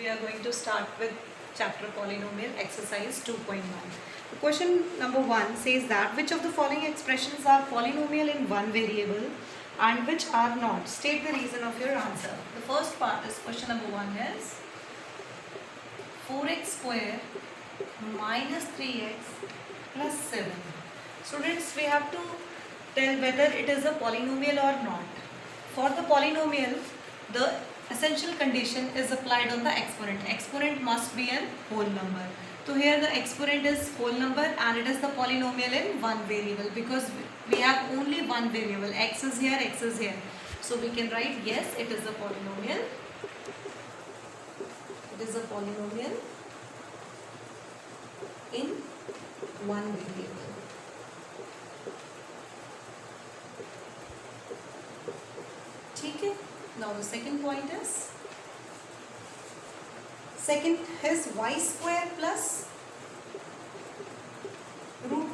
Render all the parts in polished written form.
we are going to start with chapter polynomial exercise 2.1. Question number 1 says that which of the following expressions are polynomial in one variable and which are not? State the reason of your answer. The first part is question number 1 is 4x square minus 3x plus 7. Students, we have to tell whether it is a polynomial or not. For the polynomial, the essential condition is applied on the exponent. Exponent must be a whole number. So here the exponent is whole number and it is the polynomial in one variable because we have only one variable. X is here, x is here. So we can write yes, it is a polynomial. It is a polynomial in one variable. Okay. Now the second point is y square plus root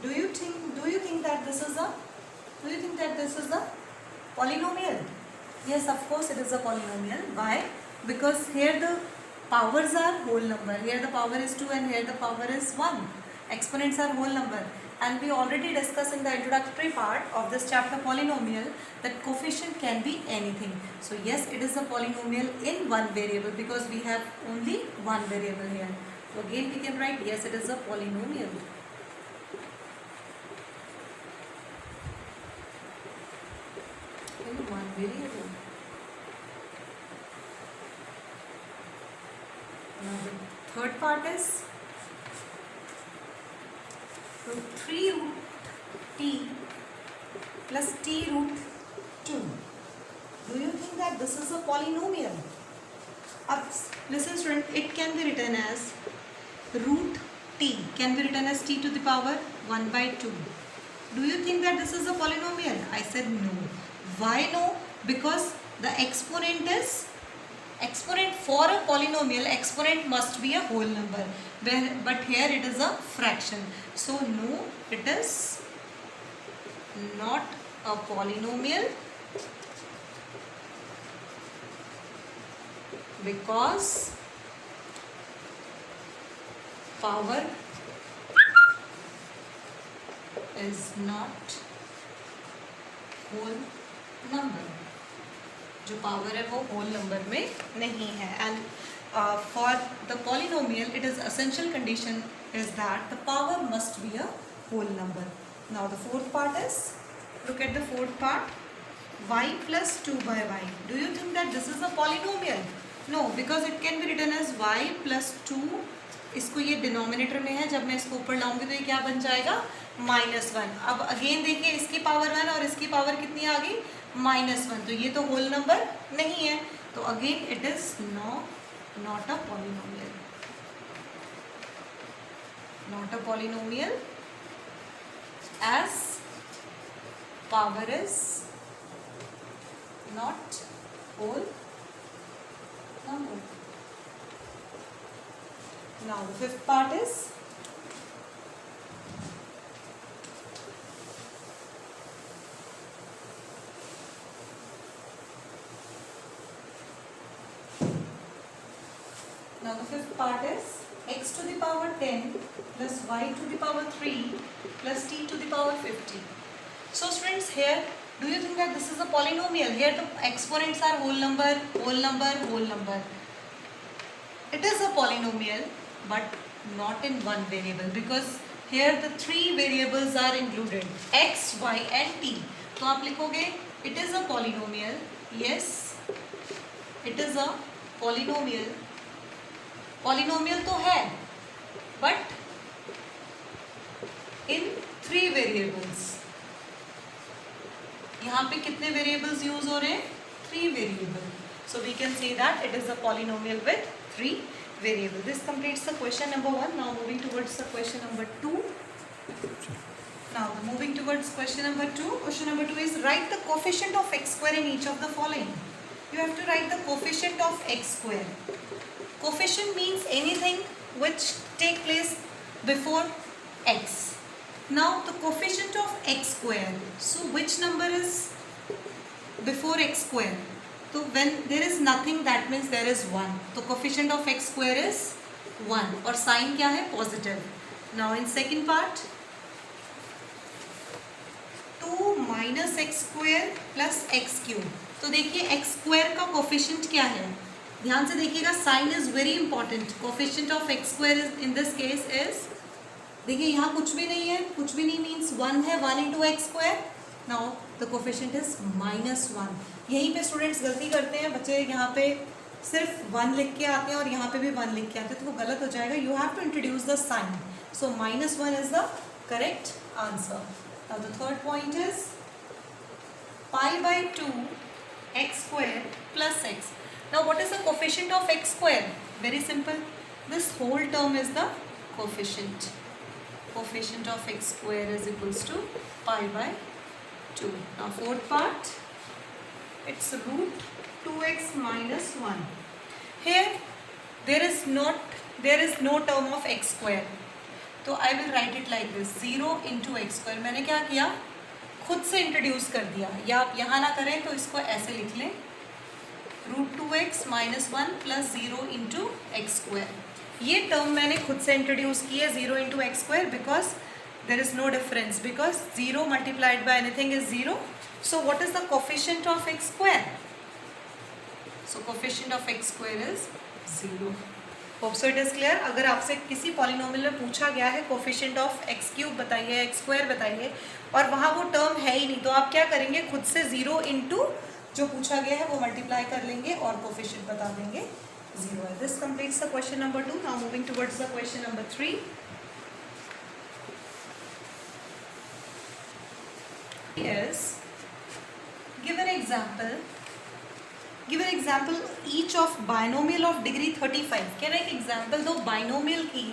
2. Do you think that this is a polynomial? Yes, of course it is a polynomial. Why? Because here the powers are whole number. Here the power is 2 and here the power is 1. Exponents are whole number. And we already discussed in the introductory part of this chapter polynomial that coefficient can be anything. So yes, it is a polynomial in one variable because we have only one variable here. So again we can write yes, it is a polynomial. In one variable. Now the third part is 3 root t plus t root 2. Do you think that this is a polynomial? Listen student, it can be written as root t can be written as t to the power 1 by 2. Do you think that this is a polynomial? I said no. Why no? Because the exponent for a polynomial, exponent must be a whole number. But here it is a fraction. So no, it is not a polynomial because power is not whole number. जो power है वो whole number में नहीं है. And for the polynomial, it is essential condition is that the power must be a whole number. Now the fourth part is, look at the fourth part, y plus 2 by y. Do you think that this is a polynomial? No, because it can be written as y plus 2. इसको ये denominator में है, जब मैं इसको ऊपर लाऊंगी तो ये क्या बन जाएगा -1. अब अगेन देखिए इसकी पावर 1 और इसकी पावर कितनी आ गई -1. तो ये तो होल नंबर नहीं है. तो again it is not a polynomial. Not a polynomial as power is not whole number. Now the fifth part is x to the power 10 plus y to the power 3 plus t to the power 50. So students, here do you think that this is a polynomial? Here the exponents are whole number, whole number, whole number. It is a polynomial but not in one variable because here the three variables are included, x, y and t. तो आप लिखोगे it is a polynomial. Yes, it is a polynomial. Polynomial तो है but in 3 variables. यहाँ पे कितने variables use हो रहे हैं? 3 variable. So we can say that it is a polynomial with 3 variable. This completes the question number 1. Now moving towards the question number 2. Now moving towards question number 2. Question number 2 is write the coefficient of x square in each of the following. You have to write the coefficient of x square. Coefficient means anything which take place before x. Now the coefficient of x square. So which number is before x square? तो when there is nothing that means there is 1, तो coefficient of x square is 1 और sign क्या है positive. Now in second part 2 minus x square plus x cube. तो देखिए x square का coefficient क्या है, ध्यान से देखिएगा, sign is very important. Coefficient of x square in this case is, देखिए यहाँ कुछ भी नहीं है, कुछ भी नहीं मीन्स 1 है, 1 into x square. Now the coefficient is -1. यहीं पे स्टूडेंट्स गलती करते हैं बच्चे, यहाँ पे सिर्फ 1 लिख के आते हैं और यहाँ पे भी 1 लिख के आते हैं, तो वो गलत हो जाएगा. You have to introduce the sign. So -1 is the correct answer. Now the third point is π/2 x square plus x. Now what is the coefficient of x square? Very simple. This whole term is the coefficient. Coefficient of x square is equals to π/2. Now fourth part, it's root 2x minus 1. Here there is no term of x square. तो I will write it like this, 0 into x square. मैंने क्या किया, खुद से introduce कर दिया, या आप यहाँ ना करें तो इसको ऐसे लिख लें, root 2x minus 1 plus 0 into x square. ये टर्म मैंने खुद से इंट्रोड्यूस की है, 0 into x square, because there is no difference, because 0 multiplied by anything is 0. So what is the coefficient of x square? So coefficient of x square is 0. Hope so it is clear. अगर आपसे किसी polynomial में पूछा गया है coefficient of x cube बताइए, x square बताइए, और वहाँ वो टर्म है ही नहीं, तो आप क्या करेंगे, खुद से 0 इंटू जो पूछा गया है वो मल्टीप्लाई कर लेंगे और कोफिशिएंट बता देंगे 0 है. This completes the question number 2. Now moving towards the question number 3. Yes, give an example each of binomial of degree 35. क्या ना एक एग्जाम्पल दो बाइनोमियल की,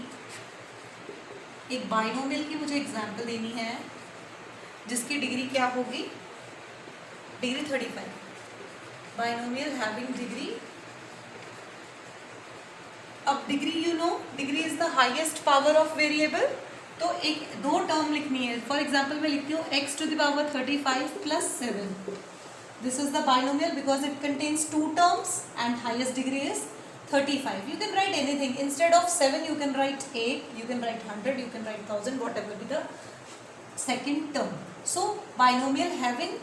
एक बाइनोमियल की मुझे एग्जाम्पल देनी है जिसकी डिग्री क्या होगी, डिग्री 35. बाइनोमियल हैविंग डिग्री, अब degree you know, degree is the highest power of variable. तो एक दो टर्म लिखनी है. फॉर एग्जाम्पल मैं लिखती हूँ x to the power 35 plus 7. This is the binomial because it contains two terms and highest degree is 35. You can write anything. Instead of 7, you can write 8, you can write 100, you can write 1000, whatever be the second term. So, binomial having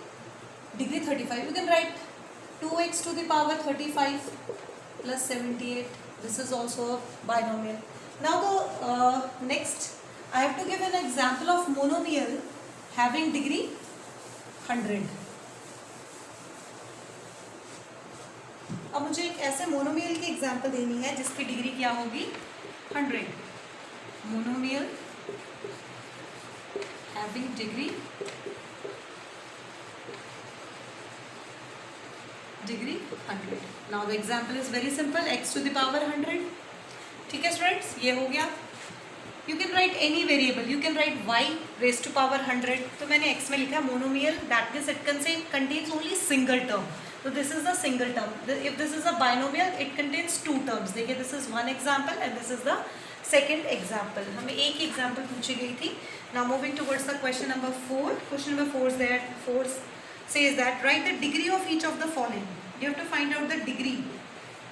degree 35. You can write 2x to the power 35 plus 78. This is also a binomial. Now, the next, I have to give an example of monomial having degree 100. अब मुझे एक ऐसे monomial की example देनी है जिसकी degree क्या होगी 100. Monomial having degree 100. Now the example is very simple, x to the power 100. ठीक है स्टूडेंट्स, ये हो गया. You can write any variable, you can write y raised to power 100. तो मैंने x में लिखा monomial, that means it contains only single term. So this is the single term. If this is a binomial, it contains two terms. देखिए, this is one example and this is the second example. हमें एक ही example पूछी गई थी. Now moving towards the question number 4. Question number 4 is there. 4 says that write the degree of each of the following. You have to find out the degree.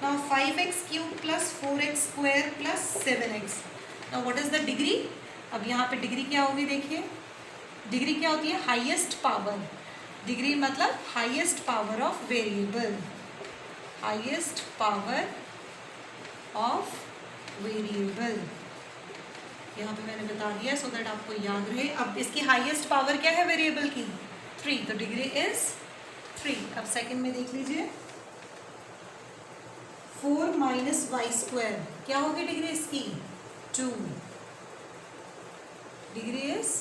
Now 5x cube plus 4x square plus 7x. Now what is the degree? अब यहाँ पे degree क्या होगी देखिए. Degree क्या होती है? Highest power. Degree मतलब highest power of variable, highest power of variable. यहाँ पे मैंने बता दिया सो दैट आपको याद रहे. अब इसकी हाईएस्ट पावर क्या है वेरिएबल की 3, तो डिग्री इज 3. अब सेकंड में देख लीजिए 4 minus y square, क्या होगी डिग्री इसकी 2. डिग्री इज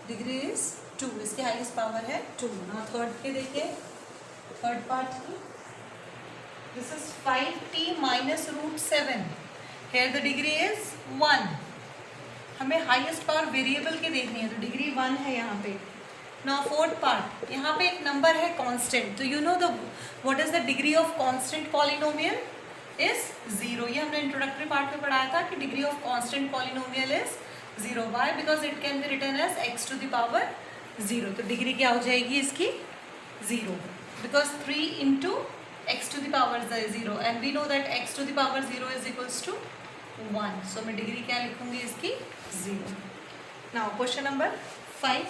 डिग्री इज 2, इसकी हाईएस्ट पावर है 2. ना थर्ड के देखिए, थर्ड पार्ट की, this is 5t minus root 7. Here the degree is 1. हमें हाईएस्ट पावर वेरिएबल की देखनी है, तो डिग्री 1 है यहाँ पे. ना फोर्थ पार्ट, यहाँ पे एक नंबर है कांस्टेंट, तो you know the what is the degree of constant polynomial is 0. ये हमने इंट्रोडक्टरी पार्ट में पढ़ाया था कि degree of constant polynomial is 0. Why? Because it can be written as x to the power 0, तो degree क्या हो जाएगी इसकी 0, because 3 into x to the power 0 and we know that x to the power 0 is equals to 1, so मैं degree क्या लिखूंगी इसकी 0. Now question number 5.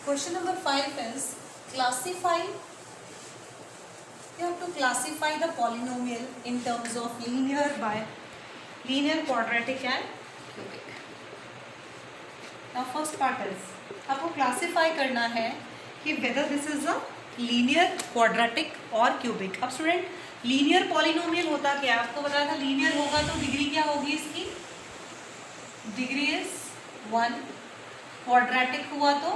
Question number 5 is classify. You have to classify the polynomial in terms of linear, quadratic and cubic. Now first part is आपको classify करना है कि whether this is a linear, quadratic और cubic. अब student linear polynomial होता क्या है? आपको बताया था linear होगा तो डिग्री क्या होगी इसकी? Degree is 1. quadratic हुआ तो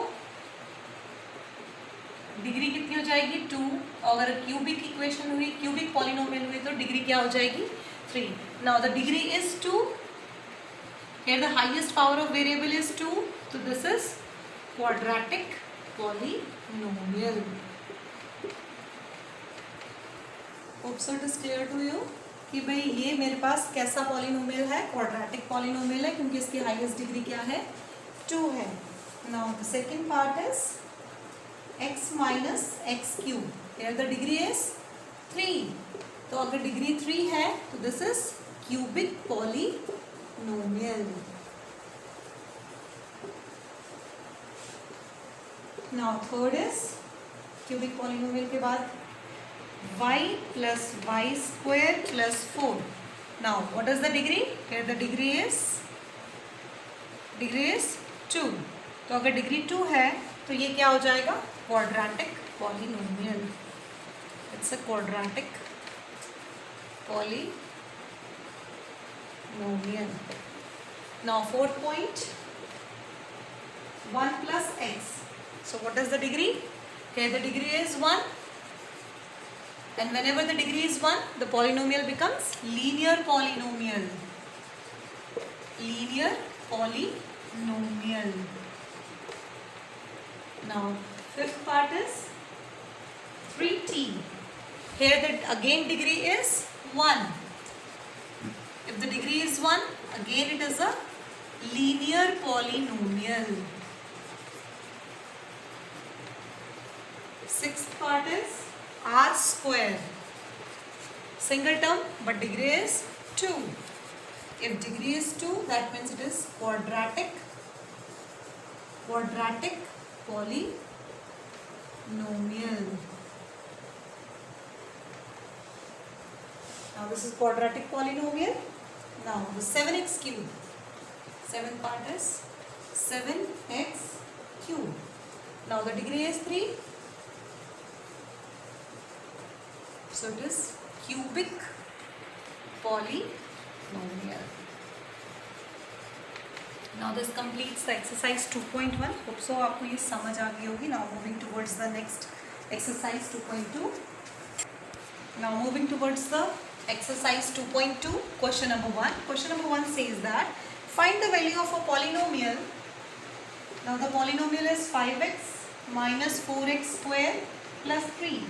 डिग्री कितनी हो जाएगी 2. अगर क्यूबिक इक्वेशन हुई, क्यूबिक पॉलिनोमियल हुई तो डिग्री क्या हो जाएगी 3. Now the degree is 2. Here the highest power of variable is 2, so this is quadratic polynomial. Hope so it is clear to you कि भाई ये मेरे पास कैसा पॉलिनोमियल है? क्वाड्रेटिक पॉलिनोमियल है क्योंकि इसकी हाईएस्ट डिग्री क्या है 2 है. Now the second part is x minus x cube. Here the degree is 3. तो अगर डिग्री 3 है तो this is cubic polynomial. Now third is cubic polynomial के बाद y plus y square plus 4. Now what is the degree? Here the degree is 2. तो अगर degree 2 है तो ये क्या हो जाएगा? quadratic polynomial. It's a quadratic polynomial. Now fourth point, 1 plus x. So what is the degree? Here the degree is 1, and whenever the degree is 1, the polynomial becomes linear polynomial. Linear polynomial. Now fifth part is 3t. Here the again degree is 1. If the degree is 1, again it is a linear polynomial. Sixth part is r square. Single term but degree is 2. If degree is 2, that means it is quadratic polynomial. Now this is quadratic polynomial. Now the 7x cube. Seventh part is 7x cube. Now the degree is 3. So it is cubic polynomial. Now this completes the exercise 2.1. Hope so आपको ये समझ आ गई होगी. Now moving towards the next exercise 2.2. Now moving towards the exercise 2.2. Question number 1. Question number 1 says that find the value of a polynomial. Now the polynomial is 5x minus 4x square plus 3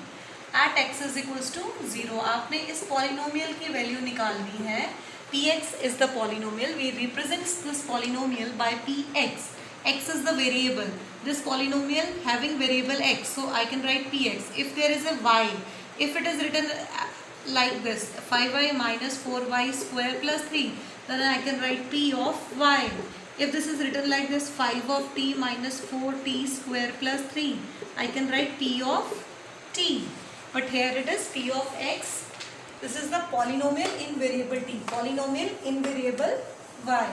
at x is equals to 0. आपने इस polynomial की value निकालनी है. Px is the polynomial. We represent this polynomial by Px. X is the variable. This polynomial having variable x, so I can write Px. If there is a y, if it is written like this, 5y minus 4y square plus 3, then I can write P of y. If this is written like this, 5 of t minus 4t square plus 3, I can write P of t. But here it is P of x. This is the polynomial in variable t, polynomial in variable y.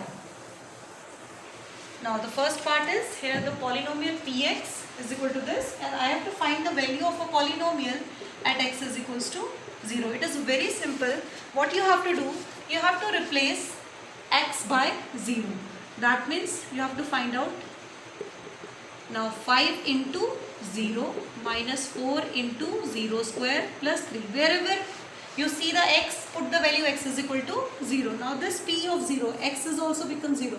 Now the first part is here the polynomial px is equal to this, and I have to find the value of a polynomial at x is equals to 0. It is very simple. What you have to do, you have to replace x by 0. That means you have to find out now 5 into 0 minus 4 into 0 square plus 3. Wherever you see the x, put the value x is equal to 0. Now this p of 0, x is also become 0.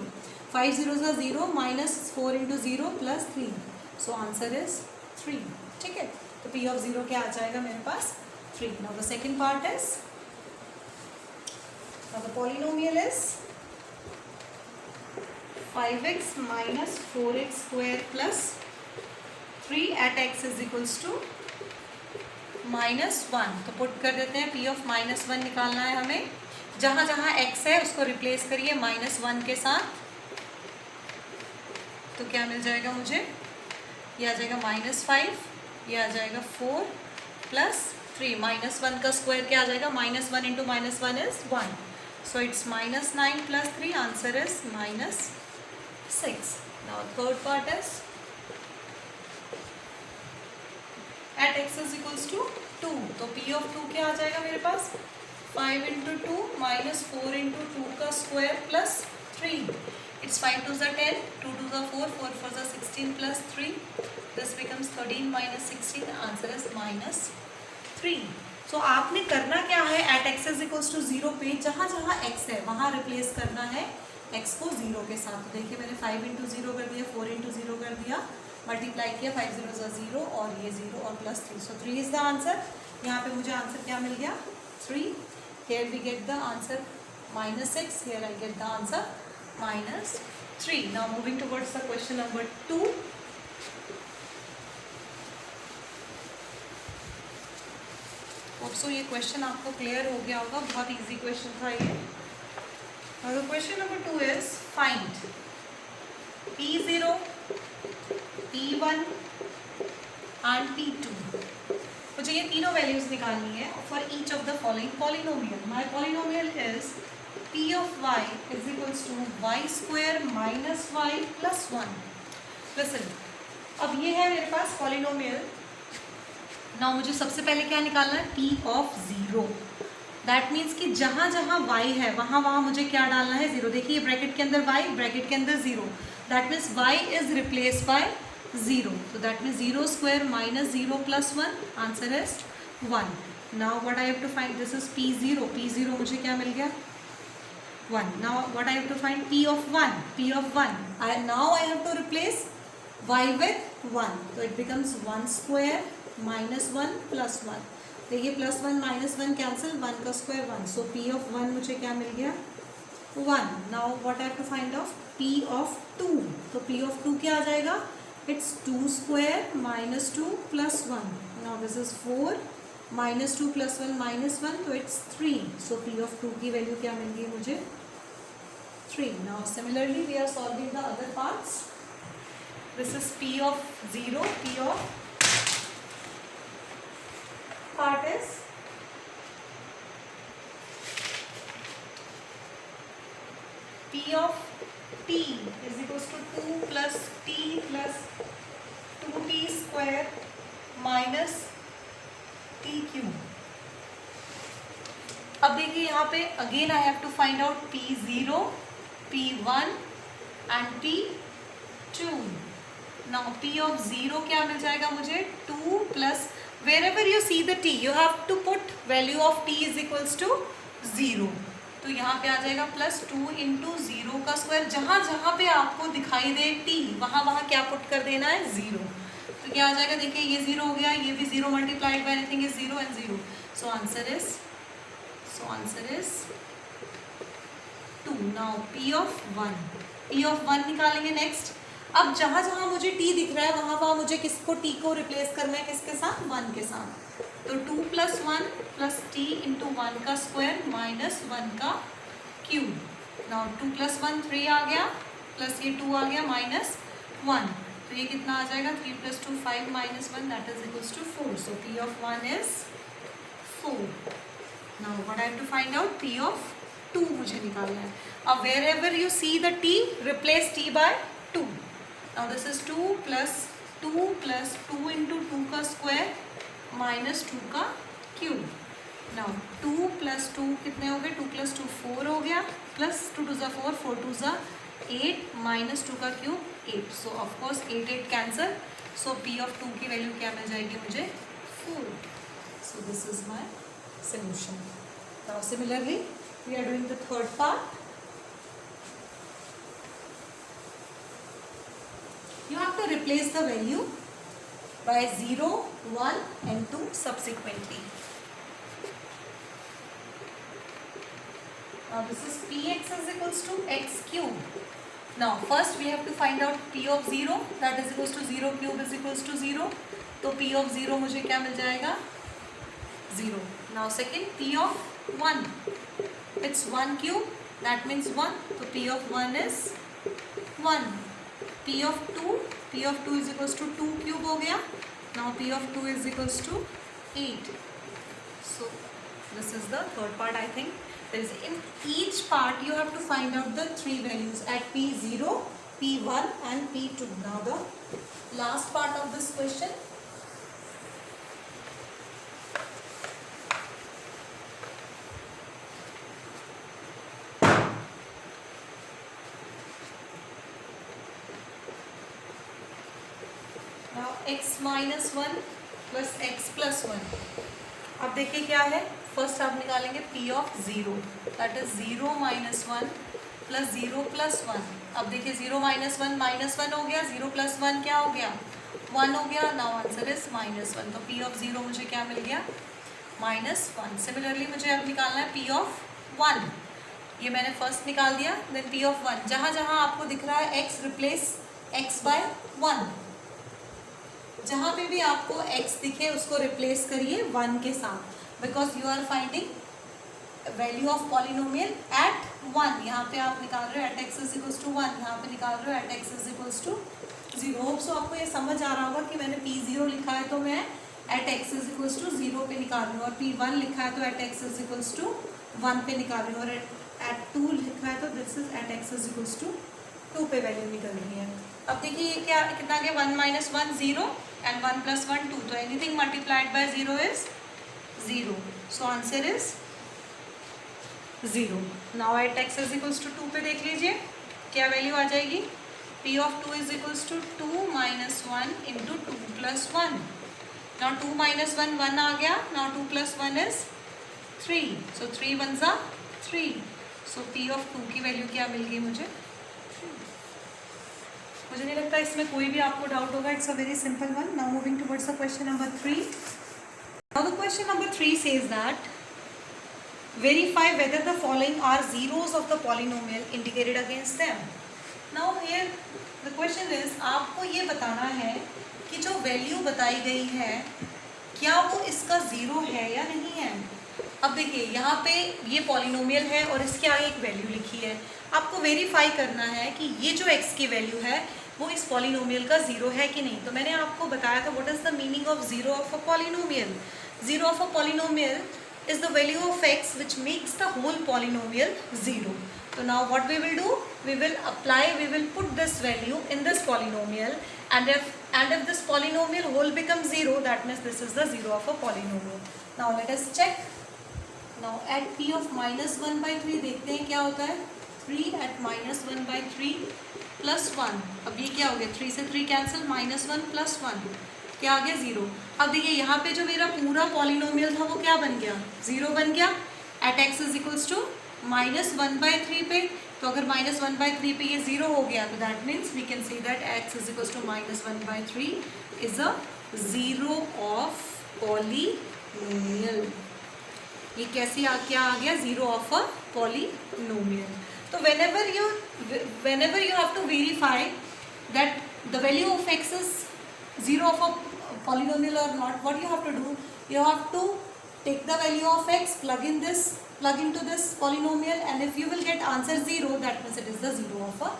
5 zeros are 0 minus 4 into 0 plus 3. So answer is 3. ठीक है, तो p of 0 क्या आ जाएगा मेरे पास 3. Now the second part is Now the polynomial is 5x minus 4x square plus 3 at x is equals to -1. तो put कर देते हैं, p of -1 निकालना है हमें. जहाँ जहाँ x है उसको रिप्लेस करिए -1 के साथ. तो क्या मिल जाएगा मुझे? ये आ जाएगा -5, ये आ जाएगा 4 प्लस 3. -1 का स्क्वायर क्या आ जाएगा? -1 into -1 is 1. So it's -9 plus 3. Answer is -6. Now third part is at x is equals to 2. तो p of 2 क्या आ जाएगा मेरे पास? 5 into 2 minus 4 into 2 का square plus 3. It's 5 to the 10, 2 to the 4, 4 for the 16 plus 3. This becomes 13 minus 16. The answer is -3. So आपने करना क्या है? at x is equals to 0 पे जहाँ जहाँ x है वहाँ रिप्लेस करना है x को 0 के साथ. तो देखिए मैंने 5 into 0 कर दिया, 4 into 0 कर दिया, मल्टीप्लाई किया, 5 0 0 और ये 0 और plus 3. So 3 is the answer. यहाँ पे मुझे आंसर क्या मिल गया? 3. Here we get the answer -6. Here I get the answer -3. Now moving towards the question number 2. Also ये क्वेश्चन आपको क्लियर हो गया होगा, बहुत इजी क्वेश्चन था ये. Now the question number 2 is find P0, P1 and P2. मुझे ये तीनों वैल्यूज निकालनी है for each of the following polynomial. My polynomial is P of y is equals to y square minus y plus 1. Listen, अब ये है मेरे पास polynomial. Now मुझे सबसे पहले क्या निकालना है? P of 0. दैट मीन्स कि जहाँ जहाँ y है वहाँ वहाँ मुझे क्या डालना है? 0. देखिए ब्रैकेट के अंदर y, ब्रैकेट के अंदर 0. That means y is replace by 0. So that means 0 square minus 0 plus 1. Answer is 1. Now what I have to find? This is P0. P0 मुझे क्या मिल गया? 1. Now what I have to find? P of 1. P of 1. Now I have to replace y with 1. So it becomes 1 square minus 1 plus 1. देखिए plus 1 minus 1 cancel, 1 का square 1. So P of 1 मुझे क्या मिल गया? 1. Now what I have to find of? P of 2. तो P of 2 क्या आ जाएगा? It's 2 square minus 2 plus 1. Now this is 4 minus 2 plus 1 minus 1, so it's 3. So P of 2 की वैल्यू क्या मिल गई मुझे? 3. Now similarly we are solving the other parts. This is P of 0. P of part is P of t is equals to 2 plus t plus 2t square minus t cube. अब देखिए यहाँ पे again I have to find out P0, P1 and P2. Now P of 0 क्या मिल जाएगा मुझे? 2 plus wherever you see the t you have to put value of t is equals to 0. तो यहाँ पे आ जाएगा प्लस 2 इंटू 0 का square. जहाँ जहाँ पे आपको दिखाई दे t वहाँ वहाँ क्या पुट कर देना है? 0. तो क्या आ जाएगा? देखिए ये 0 हो गया, ये भी 0 multiplied by anything is 0 and 0. So answer is 2. Now P of 1. P of 1 निकालेंगे नेक्स्ट. अब जहाँ जहाँ मुझे t दिख रहा है वहाँ वहाँ मुझे किसको t को रिप्लेस करना है? किसके साथ? 1 के साथ. तो 2 प्लस 1 प्लस t इंटू 1 का स्क्वायर माइनस 1 का क्यूब. नाउ 2 प्लस 1 3 आ गया, प्लस ये 2 आ गया माइनस 1. तो ये कितना आ जाएगा? 3 plus 2 5 minus 1 that is equals to 4. So P of 1 is 4. Now what I have to find out? P of 2 मुझे निकालना है. अब wherever you see the t replace t by 2. Now this is 2 plus 2 into 2 का square minus 2 का cube. Now 2 plus 2 कितने हो गए? 2 plus 2 4 हो गया, प्लस 2 टू ज़ा 4, 4 टू ज़ा 8 माइनस 2 का cube 8. So of course 8 8 cancel. So P of 2 की वैल्यू क्या मिल जाएगी मुझे? 4. So this is my solution. Now similarly we are doing the third part. You have to replace the value by 0, 1 and 2 subsequently. Now this is px is equals to x cube. Now first we have to find out p of 0, that is equals to 0 cube is equals to 0. तो p of 0 मुझे क्या मिल जाएगा? 0. Now second p of 1, it's 1 cube, that means 1. So p of 1 is 1. p of 2 is equals to 2 cube हो गया. Now p of 2 is equals to 8. So this is the third part. I think there is, in each part you have to find out the three values at p0, p1 and p2. Now the last part of this question. Now x minus 1 plus x plus 1. अब देखिए क्या है, first आप निकालेंगे p of 0, that is 0 minus 1 plus 0 plus 1. अब देखिए 0 minus 1 minus 1 हो गया, 0 plus 1 क्या हो गया? 1 हो गया. Now answer is -1. तो p of 0 मुझे क्या मिल गया? -1. सिमिलरली मुझे अब निकालना है p of 1. ये मैंने फर्स्ट निकाल दिया. देन p of 1, जहाँ जहाँ आपको दिख रहा है x रिप्लेस x by 1. जहाँ पे भी आपको x दिखे उसको रिप्लेस करिए 1 के साथ, because you are finding value of polynomial at 1. यहाँ पे आप निकाल रहे हो at x is equals to 1, यहाँ पे निकाल रहे हो at x is equals to 0. Hope so आपको ये समझ आ रहा होगा कि मैंने p0 लिखा है तो मैं at x is equals to 0 पे निकाल रही हूँ, और p1 लिखा है तो at x is equals to 1 पे निकाल रही हूँ, और एट 2 लिखा है तो this is at x is equals to 2 पे वैल्यू निकल रही है. अब देखिए ये क्या कितना गया? 1 minus 1 0 and 1 plus 1 2. तो anything multiplied by 0 is 0. So answer is 0. Now at x is equals to 2 पे देख लीजिए क्या वैल्यू आ जाएगी? p of 2 is equals to 2 minus 1 into 2 plus 1. Now 2 minus 1 1 आ गया. Now 2 plus 1 is 3. So 3 1s are 3. So p of 2 की value क्या मिल गई मुझे? मुझे नहीं लगता इसमें कोई भी आपको डाउट होगा. It's a very simple one. Now moving towards the question number 3. Now the question number 3 says that verify whether the following are zeros of the polynomial indicated against them. Now here the question is, आपको ये बताना है कि जो value बताई गई है क्या वो इसका ज़ीरो है या नहीं है. अब देखिए यहाँ पे ये पॉलिनोमियल है और इसके आगे एक वैल्यू लिखी है. आपको वेरीफाई करना है कि ये जो x की वैल्यू है वो इस पॉलिनोमियल का ज़ीरो है कि नहीं. तो मैंने आपको बताया था what is the meaning of zero of a polynomial. Zero of a polynomial is the value of x which makes the whole polynomial zero. So now what we will do? We will put this value in this polynomial, and if this polynomial whole becomes 0, that means this is the 0 of a polynomial. Now let us check. Now at p of -1 by 3 देखते हैं क्या होता है. 3 at -1 by 3 plus 1. अब ये क्या हो गया? 3 से 3 कैंसिल, -1 plus 1 क्या आ गया? 0. अब देखिए यहाँ पे जो मेरा पूरा पॉलिनोमियल था वो क्या बन गया? 0 बन गया. At x is equals to -1 by 3 पे, तो अगर -1 by 3 पे ये 0 हो गया तो that means we can say that x is equals to -1 by 3 is a zero of polynomial. ये कैसे क्या आ गया? Zero of a polynomial. तो whenever you have to verify that the value of x is 0 of a polynomial or not, what you have to do? You have to take the value of x, plug into this polynomial, and if you will get answer 0, that means it is the 0 of a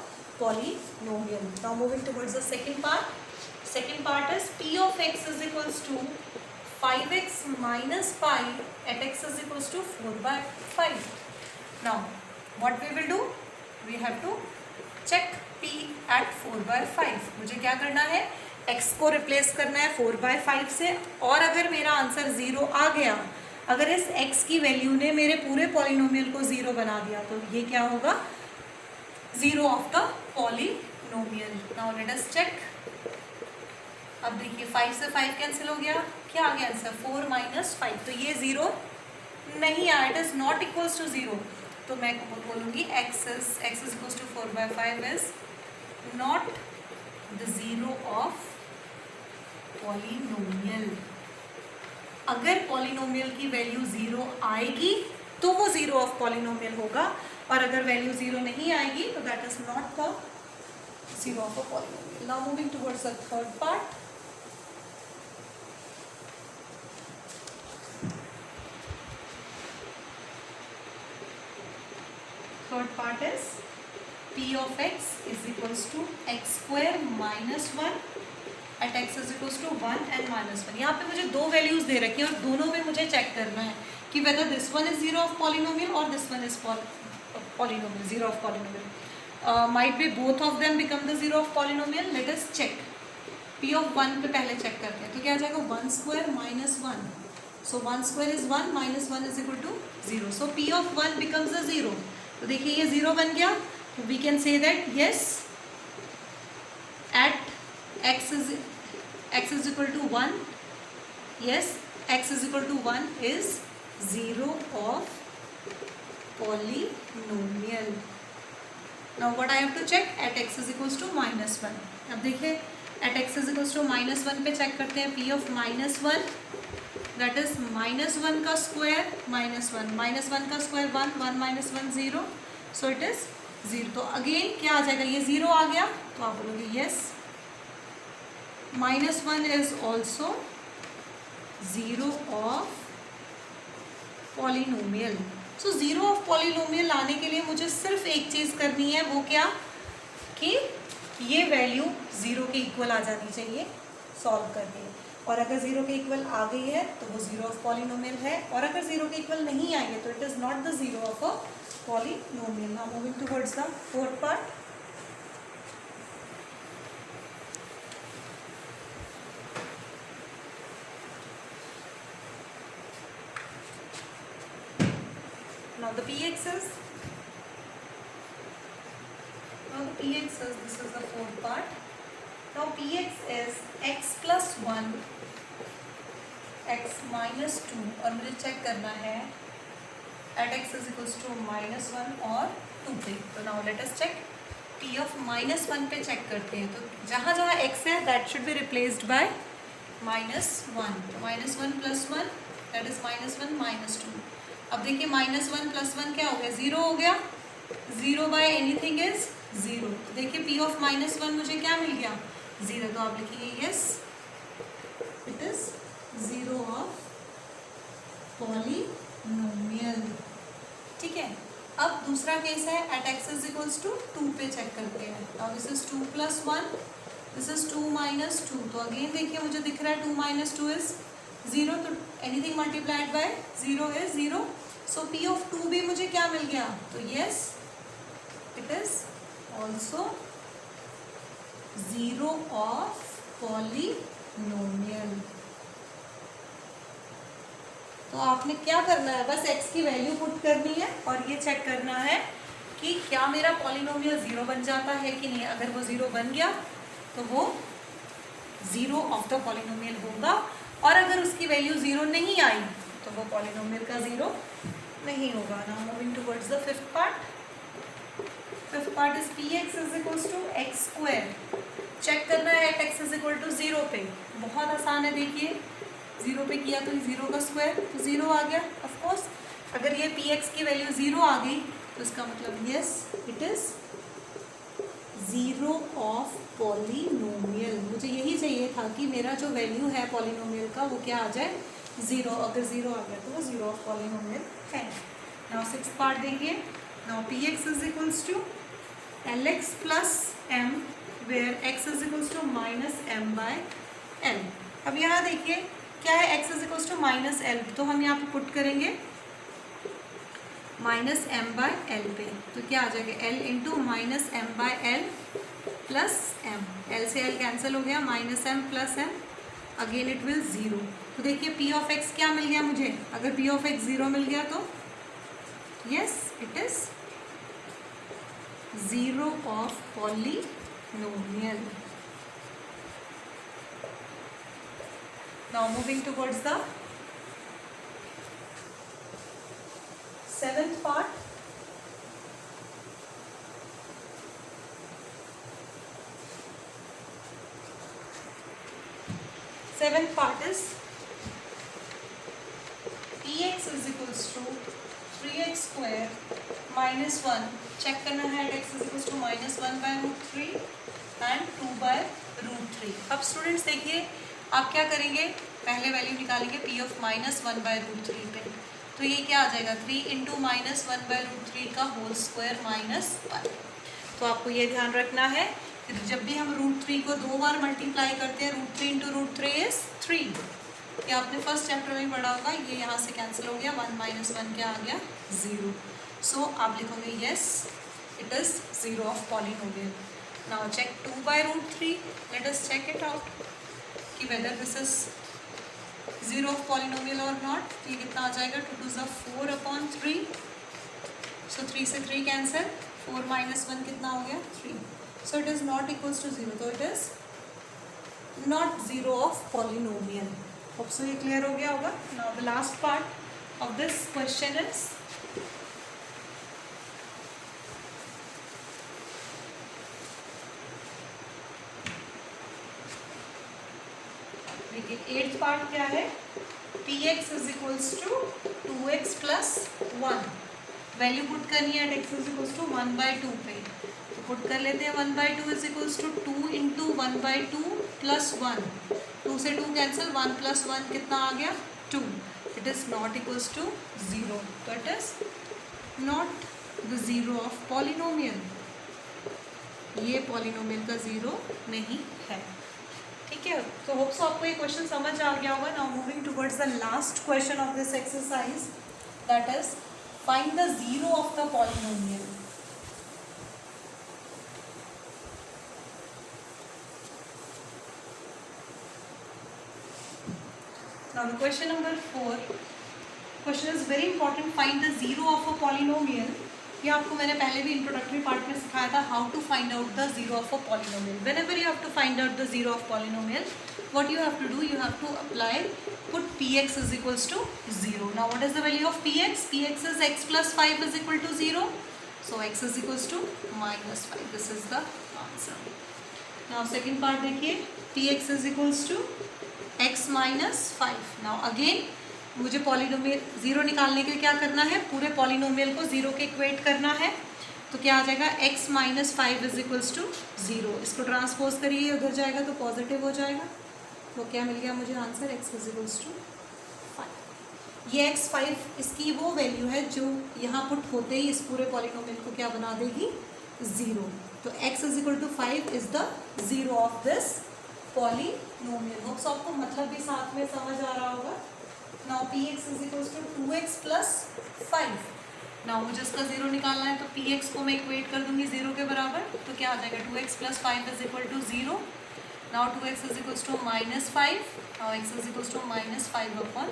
polynomial. Now moving towards the second part. Second part is p of x is equals to 5x minus pi at x is equals to 4 by 5. Now what we will do? We have to check p at 4 by 5. मुझे क्या करना है? x को replace करना है 4 by 5 से, और अगर मेरा आंसर 0 आ गया, अगर इस x की वैल्यू ने मेरे पूरे पॉलिनोमियल को 0 बना दिया, तो ये क्या होगा? 0 of the polynomial. Now let us check. अब देखिए 5 से 5 कैंसिल हो गया, क्या आ गया आंसर? 4 minus 5. तो ये 0 नहीं आया, it is not equals to 0. तो मैं बोलूँगी x is equals to 4 by 5 is not the 0 of polynomial. अगर पॉलिनोमियल की वैल्यू 0 आएगी तो वो जीरो ऑफ पॉलिनोमियल होगा, और अगर वैल्यू जीरो नहीं आएगी तो that is not the zero of a polynomial. Now moving towards the third part. Third part is p of x is equals to x square minus 1 at x is equals to 1 and minus 1. यहाँ पे मुझे दो values दे रखी हैं और दोनों में मुझे चेक करना है कि whether this one is zero of polynomial or this one is polynomial, zero of polynomial. Might be both of them become the zero of polynomial. Let us check. p of 1 पे पहले check करते हैं. तो क्या आ जाएगा 1 square minus 1. So 1 square is 1 minus 1 is equal to 0. So p of 1 becomes a 0. तो देखिए ये 0 बन गया. We can say that yes, at x is equal to 1, yes, x is equal to 1 is 0 of polynomial. Now what I have to check? At x is equals to minus 1. अब देखिए at x is equals to minus 1 पे check करते हैं. p of minus 1, that is minus 1 का square minus 1, minus 1 का square 1, 1 minus 1 0, so it is 0. तो again क्या आ जाएगा? ये 0 आ गया तो आप बोलोगे yes, minus 1 is also 0 of polynomial. So 0 of polynomial लाने के लिए मुझे सिर्फ एक चीज़ करनी है, वो क्या कि ये वैल्यू 0 के इक्वल आ जानी चाहिए सॉल्व करके. और अगर 0 के इक्वल आ गई है तो वो 0 ऑफ पॉलिनोमियल है, और अगर 0 के इक्वल नहीं आई है तो it is not the 0 of a polynomial. Now moving towards the fourth part. Now the px is, this is the fourth part. Now px is x plus 1, x minus 2, और मुझे check करना है at x is equals to minus 1 और 2 पे. तो now let us check. p of minus 1 पे check करते हैं. तो जहाँ जहाँ x है that should be replaced by minus 1. तो minus 1 plus 1 that is minus 1 minus 2. अब देखिए minus 1 plus 1 क्या हो गया? 0 हो गया. 0 by anything is 0. तो देखिए p of minus 1 मुझे क्या मिल गया? 0. तो आप लिखिए yes, it is 0 of polynomial. ठीक है. अब दूसरा केस है at x is equals to 2 पे चेक करते हैं. Now this is 2 plus 1, this is 2 minus 2. तो अगेन देखिए मुझे दिख रहा है 2 minus 2 is 0. तो anything multiplied by 0 is 0. So p of 2 भी मुझे क्या मिल गया? तो yes, it is also 0 of polynomial. तो आपने क्या करना है? बस x की वैल्यू पुट करनी है और ये चेक करना है कि क्या मेरा पॉलिनोमियल 0 बन जाता है कि नहीं. अगर वो 0 बन गया तो वो 0 ऑफ द पॉलिनोमियल होगा, और अगर उसकी वैल्यू 0 नहीं आई तो वो पॉलिनोमियल का 0 नहीं होगा. Now moving towards the fifth part. Fifth part is px is equals to x square. Check करना है at x is equal to 0 पे. बहुत आसान है. देखिए 0 पे किया तो 0 का स्क्वायर, तो 0 आ गया. ऑफ कोर्स अगर ये px की वैल्यू 0 आ गई तो इसका मतलब yes, it is 0 of polynomial. मुझे यही चाहिए था कि मेरा जो वैल्यू है पॉलिनोमियल का वो क्या आ जाए? 0. अगर 0 आ गया तो वो 0 ऑफ पॉलिनोमियल है. नाउ सिक्स्थ पार्ट देखिए. Now px is equals to lx plus m where x is equals to minus m by l. अब यहाँ देखिए क्या है? x is equals to minus l. तो हम यहाँ पे पुट करेंगे माइनस एम बाय एल पे. तो क्या आ जाएगा? l into minus M by L plus M. L से एल कैंसिल हो गया. Minus M plus M, again it will 0. तो देखिए p ऑफ x क्या मिल गया मुझे? अगर p ऑफ x 0 मिल गया तो yes, it is 0 of polynomial. Now moving towards the seventh part. Seventh part is px is equals to 3x² -1 check करना है at x is to -1/√3 and 2/√3। अब स्टूडेंट्स देखिए आप क्या करेंगे, पहले वैल्यू निकालेंगे p ऑफ -1/√3 पे, तो ये क्या आ जाएगा 3 इंटू -1/√3 का होल स्क्वायर -1। तो आपको ये ध्यान रखना है कि जब भी हम √3 को 2 बार मल्टीप्लाई करते हैं, √3 इंटू √3 इज 3। ये आपने फर्स्ट चैप्टर में पढ़ा होगा, ये यहाँ से कैंसिल हो गया, 1 - 1 क्या आ गया 0। सो आप लिखोगे yes it is 0 of polynomial. Now check 2/√3, let us check it out कि whether this is 0 of polynomial और नॉट। ये कितना आ जाएगा 2 2 4/3, सो 3 से 3 कैंसिल, 4 - 1 कितना हो गया 3। So it is not equals to 0, तो it is not 0 of polynomial. Hope so ये क्लियर हो गया होगा। Now the last part of this question is देखिए 8th पार्ट क्या है, px is equals to 2x plus 1। Value put करनी है at x is equals to 1/2 पे, तो पुट कर लेते हैं 1/2 is equals to 2 into 1/2 plus 1, 2 से 2 कैंसिल, 1 + 1 कितना आ गया 2। It is not equals to 0, तो it is not the 0 of polynomial. ये पॉलिनोमियल का 0 नहीं है। ठीक है, तो होप सो आपको ये क्वेश्चन समझ आ गया होगा। Now moving towards the last question of this exercise, that is find the 0 of the polynomial. Now the question number 4, question is very important, find the 0 of a polynomial। ये आपको मैंने पहले भी इंट्रोडक्टरी पार्ट में सिखाया था, how to find out the 0 of a polynomial. Whenever you have to find out the 0 of polynomial, what you have to do, you have to apply, put px is equals to 0। Now what is the value of px? Px is x plus 5 is equal to 0, so x is equals to -5, this is the answer। Now second part देखिए, px is equals to x - 5। Now again मुझे polynomial 0 निकालने के लिए क्या करना है, पूरे polynomial को 0 के इक्वेट करना है, तो क्या आ जाएगा x - 5 इज इक्वल्स टू 0। इसको ट्रांसपोज करिए, उधर जाएगा तो पॉजिटिव हो जाएगा, तो क्या मिल गया मुझे answer, x is equals to 5। ये x 5 इसकी वो वैल्यू है जो यहाँ पुट होते ही इस पूरे पॉलिनोमियल को क्या बना देगी 0। तो x is equal to 5 is the 0 of this polynomial. Hopes आपको मतलब भी साथ में समझ आ रहा होगा। Now px is equals to 2x plus 5। Now मुझे इसका 0 निकालना है, तो px को मैं इक्वेट कर दूंगी 0 के बराबर, तो क्या आ जाएगा 2x plus 5 is equal to 0। Now 2x is equals to -5, now x is equals to -5/2।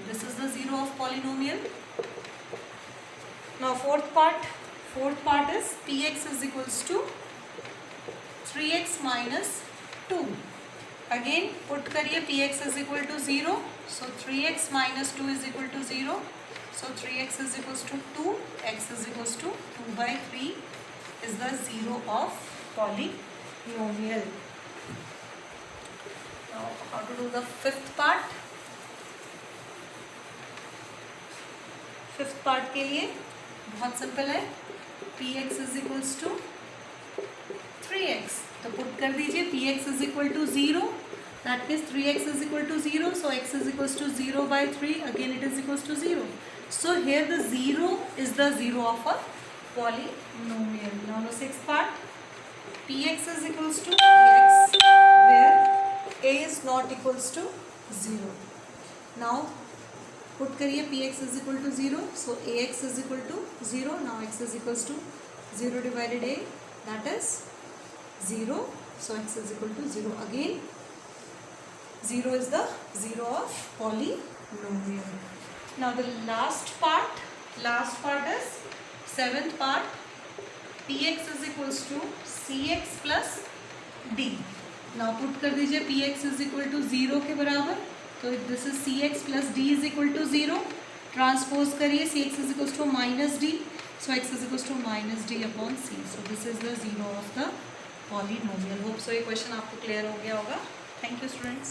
This is the 0 of polynomial. Now fourth part is px is equals to 3x - 2। Again put करिए px is equal to 0, so 3x - 2 is equal to 0, so 3x is equals to 2, x is equals to 2/3 is the 0 of polynomial. Now how to do the fifth part. Fifth part के लिए बहुत simple है, px is equals to 3x, तो put कर दीजिए px is equal to 0, that means 3x is equal to 0, so x is equals to 0/3, again it is equals to 0। So here the 0 is the 0 of a polynomial. Now the sixth part, px is equals to ax where a is not equals to 0। Now put करिए px is equal to 0, so ax is equal to 0, now x is equals to 0 divided a, that is 0, so x is equal to 0 again, 0 is the 0 of polynomial। Now the last part is seventh part, px is equals to cx plus d। Now put कर दीजिए px is equal to 0 के बराबर, तो this is cx plus d is equal to 0, transpose करिए cx is equals to -d, so x is equals to -d/c, so this is the 0 of the polynomial. Hope so ये question आपको clear हो गया होगा। Thank you students.